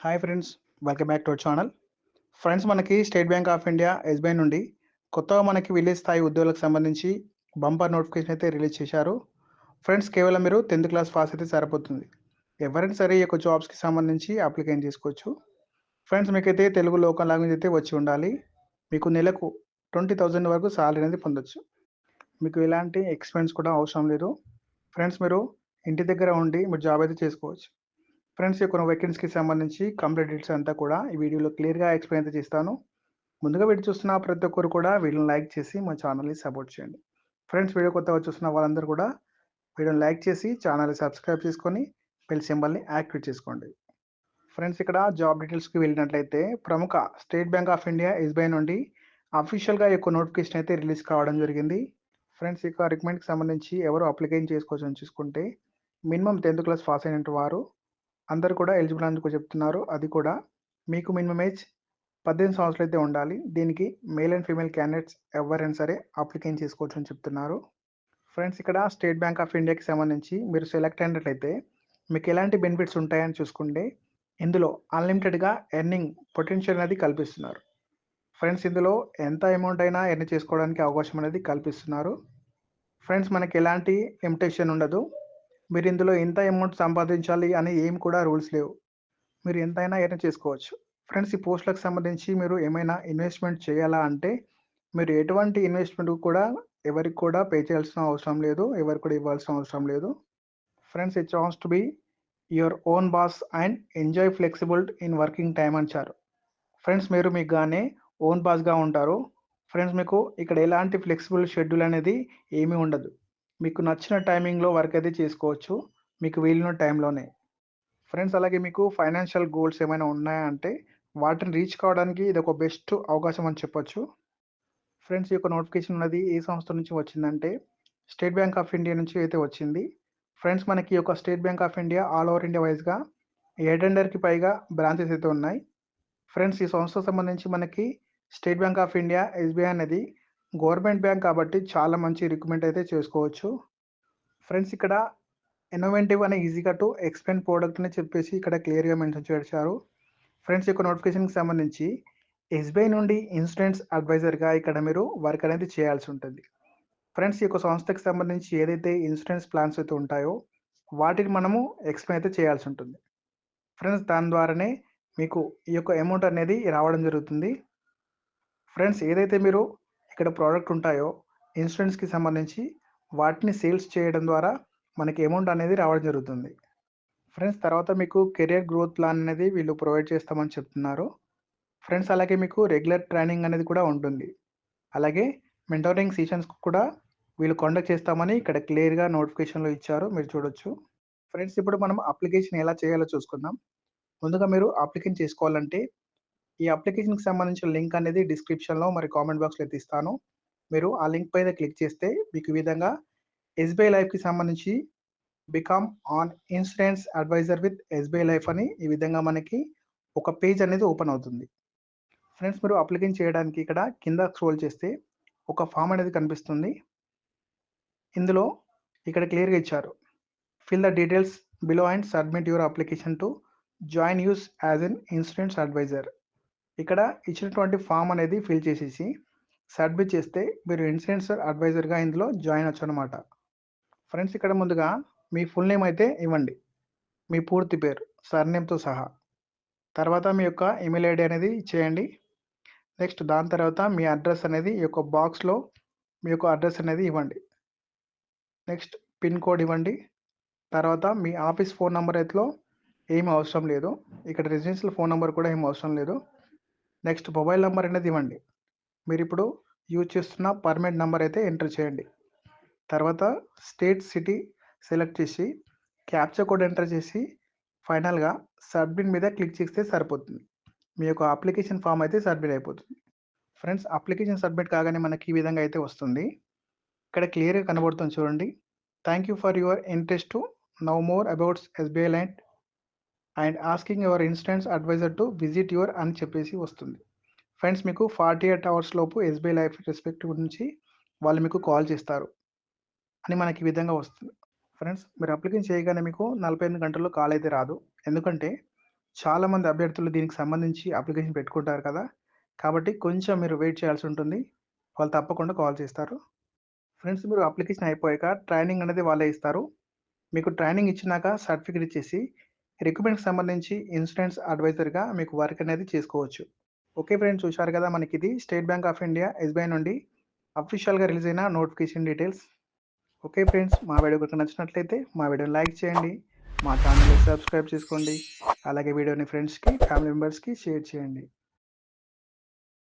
Hi friends, welcome back to our channel. Friends, మనకి state bank of India SBI నుండి కొత్తగా మనకి village స్థాయి ఉద్యోగులకు సంబంధించి బంపర్ నోటిఫికేషన్ అయితే రిలీజ్ చేశారు. ఫ్రెండ్స్, కేవలం మీరు 10th క్లాస్ పాస్ అయితే సరిపోతుంది. ఎవరైనా సరే ఈ యొక్క జాబ్స్కి సంబంధించి అప్లికేషన్ చేసుకోవచ్చు. ఫ్రెండ్స్, మీకైతే తెలుగు లోకల్ లాంగ్వేజ్ అయితే వచ్చి ఉండాలి. మీకు నెలకు 20,000 వరకు సాలరీ అనేది పొందొచ్చు. మీకు ఎలాంటి ఎక్స్పెన్స్ కూడా అవసరం లేదు. ఫ్రెండ్స్, మీరు ఇంటి దగ్గర ఉండి మీరు జాబ్ అయితే చేసుకోవచ్చు. ఫ్రెండ్స్, ఈ కొన్ని వేకెన్సీకి సంబంధించి కంప్లీట్ డీటెయిల్స్ అంతా కూడా ఈ వీడియోలో క్లియర్గా ఎక్స్ప్లెయిన్ అయితే చేస్తాను. ముందుగా వీడియో చూస్తున్న ప్రతి ఒక్కరు కూడా వీడియోని లైక్ చేసి మా ఛానల్ని సపోర్ట్ చేయండి. ఫ్రెండ్స్, వీడియో కొత్తగా చూస్తున్న వాళ్ళందరూ కూడా వీడియోని లైక్ చేసి ఛానల్ని సబ్స్క్రైబ్ చేసుకొని బెల్ సింబల్ని యాక్టివేట్ చేసుకోండి. ఫ్రెండ్స్, ఇక్కడ జాబ్ డీటెయిల్స్కి వెళ్ళినట్లయితే ప్రముఖ state bank of India SBI నుండి అఫీషియల్గా ఈ యొక్క నోటిఫికేషన్ అయితే రిలీజ్ కావడం జరిగింది. ఫ్రెండ్స్, ఈ యొక్క రిక్రూట్మెంట్కి సంబంధించి ఎవరు అప్లికేషన్ చేసుకోవచ్చు అని చూసుకుంటే మినిమం 10th క్లాస్ పాస్ అయినట్టు వారు అందరూ కూడా ఎలిజిబుల్ అని చెప్తున్నారు. అది కూడా మీకు మినిమం ఏజ్ 18 సంవత్సరాలు అయితే ఉండాలి. దీనికి మేల్ అండ్ ఫీమేల్ క్యాండిడేట్స్ ఎవరైనా సరే అప్లికేషన్ చేసుకోవచ్చు అని చెప్తున్నారు. ఫ్రెండ్స్, ఇక్కడ స్టేట్ బ్యాంక్ ఆఫ్ ఇండియాకి సంబంధించి మీరు సెలెక్ట్ అయినట్లయితే మీకు ఎలాంటి బెనిఫిట్స్ ఉంటాయని చూసుకుంటే ఇందులో అన్లిమిటెడ్గా ఎర్నింగ్ పొటెన్షియల్ అనేది కల్పిస్తున్నారు. ఫ్రెండ్స్, ఇందులో ఎంత అమౌంట్ అయినా ఎర్న్ చేసుకోవడానికి అవకాశం అనేది కల్పిస్తున్నారు. ఫ్రెండ్స్, మనకి ఎలాంటి లిమిటేషన్ ఉండదు. మీరు ఇందులో ఎంత అమౌంట్ సంపాదించాలి అని ఏం కూడా రూల్స్ లేవు. మీరు ఎంతైనా ఎర్న్ చేసుకోవచ్చు. ఫ్రెండ్స్, ఈ పోస్టులకు సంబంధించి మీరు ఏమైనా ఇన్వెస్ట్మెంట్ చేయాలా అంటే మీరు ఎటువంటి ఇన్వెస్ట్మెంట్ కూడా ఎవరికి కూడా పే చేయాల్సిన అవసరం లేదు. ఎవరికి కూడా ఇవ్వాల్సిన అవసరం లేదు. Friends, it chance to be your own boss and enjoy flexible in working time అంటారు. ఫ్రెండ్స్, మీరు మీకు గానే ఓన్ బాస్గా ఉంటారు. ఫ్రెండ్స్, మీకు ఇక్కడ ఎలాంటి ఫ్లెక్సిబుల్ షెడ్యూల్ అనేది ఏమీ ఉండదు. మీకు నచ్చిన టైమింగ్లో వర్క్ అయితే చేసుకోవచ్చు, మీకు వీలున్న టైంలోనే. ఫ్రెండ్స్, అలాగే మీకు ఫైనాన్షియల్ గోల్స్ ఏమైనా ఉన్నాయా అంటే వాటిని రీచ్ కావడానికి ఇది ఒక బెస్ట్ అవకాశం అని చెప్పొచ్చు. ఫ్రెండ్స్, ఈ యొక్క నోటిఫికేషన్ ఉన్నది ఏ సంస్థ నుంచి వచ్చిందంటే స్టేట్ బ్యాంక్ ఆఫ్ ఇండియా నుంచి అయితే వచ్చింది. ఫ్రెండ్స్, మనకి ఈ యొక్క state bank of India all over India వైజ్గా 700కి పైగా బ్రాంచెస్ అయితే ఉన్నాయి. ఫ్రెండ్స్, ఈ సంస్థకు సంబంధించి మనకి state bank of India SBI అనేది గవర్నమెంట్ బ్యాంక్ కాబట్టి చాలా మంచి రిక్రూట్మెంట్ అయితే చేసుకోవచ్చు. ఫ్రెండ్స్, ఇక్కడ ఇన్నోవేటివ్ అనే ఈజీగా టు ఎక్స్ప్లెయిన్ ప్రోడక్ట్ అని చెప్పేసి ఇక్కడ క్లియర్గా మెన్షన్ చేశారు. ఫ్రెండ్స్, ఈ యొక్క నోటిఫికేషన్కి సంబంధించి ఎస్బీఐ నుండి ఇన్సూరెన్స్ అడ్వైజర్గా ఇక్కడ మీరు వర్క్ అనేది చేయాల్సి ఉంటుంది. ఫ్రెండ్స్, ఈ యొక్క సంస్థకి సంబంధించి ఏదైతే ఇన్సూరెన్స్ ప్లాన్స్ అయితే ఉంటాయో వాటిని మనము ఎక్స్ప్లెయిన్ అయితే చేయాల్సి ఉంటుంది. ఫ్రెండ్స్, దాని ద్వారానే మీకు ఈ యొక్క అమౌంట్ అనేది రావడం జరుగుతుంది. ఫ్రెండ్స్, ఏదైతే మీరు ఇక్కడ ప్రోడక్ట్ ఉంటాయో ఇన్సూరెన్స్కి సంబంధించి వాటిని సేల్స్ చేయడం ద్వారా మనకి అమౌంట్ అనేది రావడం జరుగుతుంది. ఫ్రెండ్స్, తర్వాత మీకు కెరియర్ గ్రోత్ ప్లాన్ అనేది వీళ్ళు ప్రొవైడ్ చేస్తామని చెప్తున్నారు. ఫ్రెండ్స్, అలాగే మీకు రెగ్యులర్ ట్రైనింగ్ అనేది కూడా ఉంటుంది. అలాగే మెంటోరింగ్ సెషన్స్ కూడా వీళ్ళు కండక్ట్ చేస్తామని ఇక్కడ క్లియర్గా నోటిఫికేషన్లో ఇచ్చారు, మీరు చూడొచ్చు. ఫ్రెండ్స్, ఇప్పుడు మనం అప్లికేషన్ ఎలా చేయాలో చూసుకుందాం. ముందుగా మీరు అప్లికేషన్ చేసుకోవాలంటే ఈ అప్లికేషన్కి సంబంధించిన లింక్ అనేది డిస్క్రిప్షన్లో మరి కామెంట్ బాక్స్లో అయితే ఇస్తాను. మీరు ఆ లింక్ పైన క్లిక్ చేస్తే మీకు ఈ విధంగా ఎస్బీఐ లైఫ్కి సంబంధించి become an insurance advisor with SBI life అని ఈ విధంగా మనకి ఒక పేజ్ అనేది ఓపెన్ అవుతుంది. ఫ్రెండ్స్, మీరు అప్లికేషన్ చేయడానికి ఇక్కడ కింద స్క్రోల్ చేస్తే ఒక ఫామ్ అనేది కనిపిస్తుంది. ఇందులో ఇక్కడ క్లియర్గా ఇచ్చారు, fill the details below and submit your application to join us as an insurance advisor. ఇక్కడ ఇచ్చినటువంటి ఫామ్ అనేది ఫిల్ చేసేసి సబ్మిట్ చేస్తే మీరు ఇన్సూరెన్స్ అడ్వైజర్గా ఇందులో జాయిన్ అవ్వచ్చు అనమాట. ఫ్రెండ్స్, ఇక్కడ ముందుగా మీ ఫుల్ నేమ్ అయితే ఇవ్వండి, మీ పూర్తి పేరు సర్నేమ్తో సహా. తర్వాత మీ యొక్క ఈమెయిల్ ఐడి అనేది చేయండి. నెక్స్ట్ దాని తర్వాత మీ అడ్రస్ అనేది ఈ యొక్క బాక్స్లో మీ యొక్క అడ్రస్ అనేది ఇవ్వండి. నెక్స్ట్ పిన్ కోడ్ ఇవ్వండి. తర్వాత మీ ఆఫీస్ ఫోన్ నెంబర్ అయితే ఏమీ అవసరం లేదు. ఇక్కడ రెసిడెన్షియల్ ఫోన్ నెంబర్ కూడా ఏమీ అవసరం లేదు. నెక్స్ట్ మొబైల్ నెంబర్ అనేది ఇవ్వండి. మీరు ఇప్పుడు యూజ్ చేస్తున్న పర్మనెంట్ నెంబర్ అయితే ఎంటర్ చేయండి. తర్వాత స్టేట్ సిటీ సెలెక్ట్ చేసి క్యాప్చా కోడ్ ఎంటర్ చేసి ఫైనల్గా సబ్మిట్ మీద క్లిక్ చేస్తే సరిపోతుంది. మీ యొక్క అప్లికేషన్ ఫామ్ అయితే సబ్మిట్ అయిపోతుంది. ఫ్రెండ్స్, అప్లికేషన్ సబ్మిట్ కాగానే మనకి ఈ విధంగా అయితే వస్తుంది. ఇక్కడ క్లియర్గా కనబడుతుంది చూడండి. Thank you for your interest to know more about SBI life and asking your insurance advisor to visit your అని చెప్పేసి వస్తుంది. ఫ్రెండ్స్, మీకు 48 అవర్స్ లోపు ఎస్బీఐ లైఫ్ రెస్పెక్ట్ గురించి వాళ్ళు మీకు కాల్ చేస్తారు అని మనకి ఈ విధంగా వస్తుంది. ఫ్రెండ్స్, మీరు అప్లికేషన్ చేయగానే మీకు 48 గంటల్లో కాల్ అయితే రాదు. ఎందుకంటే చాలామంది అభ్యర్థులు దీనికి సంబంధించి అప్లికేషన్ పెట్టుకుంటారు కదా! కాబట్టి కొంచెం మీరు వెయిట్ చేయాల్సి ఉంటుంది. వాళ్ళు తప్పకుండా కాల్ చేస్తారు. ఫ్రెండ్స్ మీరు అప్లికేషన్ అయిపోయాక ట్రైనింగ్ అనేది వాళ్ళే ఇస్తారు. మీకు ట్రైనింగ్ ఇచ్చినాక సర్టిఫికేట్ ఇచ్చేసి రిక్రూట్‌మెంట్‌కి సంబంధించి ఇన్స్టెంట్స్ అడ్వైజర్‌గా మీకు వర్క్ అనేది చేసుకోవచ్చు. ఓకే ఫ్రెండ్స్ చూశారు కదా! మనకిది state bank of India SBI నుండి అఫీషియల్‌గా రిలీజ్ అయిన నోటిఫికేషన్ డీటెయిల్స్. ఓకే ఫ్రెండ్స్ మా వీడియో గనుక నచ్చినట్లయితే మా వీడియోని లైక్ చేయండి. మా ఛానల్‌ని సబ్స్క్రైబ్ చేసుకోండి. అలాగే వీడియోని ఫ్రెండ్స్‌కి, ఫ్యామిలీ మెంబర్స్‌కి షేర్ చేయండి.